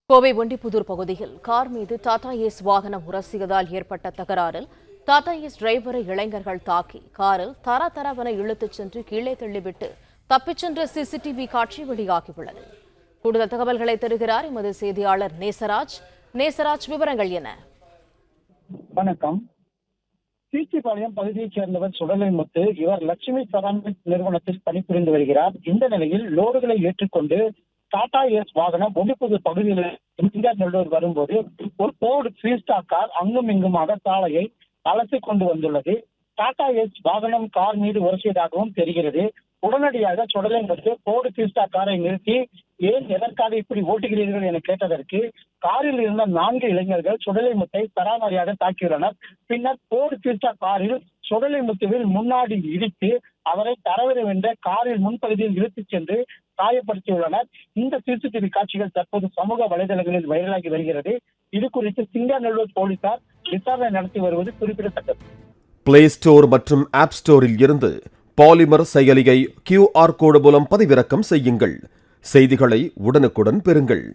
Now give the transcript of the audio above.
கோவை ஒண்டிப்புதூர் பகுதியில் கார் மீது டாடா ஏஸ் வாகனம் உரசியதால் ஏற்பட்ட தகராறில் டாடா ஏஸ் டிரைவரை இளைஞர்கள் தாக்கி காரில் தரவென இழுத்துச் சென்று கீழே தள்ளிவிட்டு தப்பிச் சென்ற சிசிடிவி காட்சி வெளியாகியுள்ளது. கூடுதல் தகவல்களை தருகிறார் எமது செய்தியாளர் நேசராஜ். விவரங்கள் என்ன? வணக்கம். சீச்சிபாளையம் பகுதியைச் சேர்ந்தவர் சுடலைமுத்து. இவர் லட்சுமி செராமிக் நிறுவனத்தில் பணிபுரிந்து வருகிறார். இந்த நிலையில் லோடுகளை ஏற்றுக்கொண்டு டாடா ஏஸ் வாகனம் ஒண்டிப்புதூர் பகுதியில் சிங்காநல்லூர் வரும்போது ஒரு போர்டு ஃபீஸ்டா கார் அங்கும் இங்குமாக சாலையை அலசி கொண்டு வந்துள்ளது. டாடா ஏஸ் வாகனம் கார் மீது உரசியதாகவும் தெரிகிறது. உடனடியாக சுடலைமுத்து போர்டு ஃபீஸ்டா காரை நிறுத்தி ஏன் எதற்காக இப்படி ஓட்டுகிறீர்கள் என கேட்டதற்கு காரில் இருந்த 4 இளைஞர்கள் சுடலைமுத்தை சராமரியாக தாக்கியுள்ளனர். பின்னர் போர்டு ஃபீஸ்டா காரில் சுடலைமுத்துவில் முன்னாடி இடித்து அவரை தரவென்ற காரில் முன்பகுதியில் இழுத்துச் சென்று காயப்படுத்தியுள்ளனர். இந்த சிசிடிவி காட்சிகள் தற்போது சமூக வலைதளங்களில் வைரலாகி வருகிறது. இது குறித்து சிங்காநல்லூர் போலீசார் விசாரணை நடத்தி வருவது குறிப்பிடத்தக்கது. பிளே ஸ்டோர் மற்றும் ஆப் ஸ்டோரில் இருந்து பாலிமர் செயலியை QR கோடு மூலம் பதிவிறக்கம் செய்யுங்கள். செய்திகளை உடனுக்குடன் பெறுங்கள்.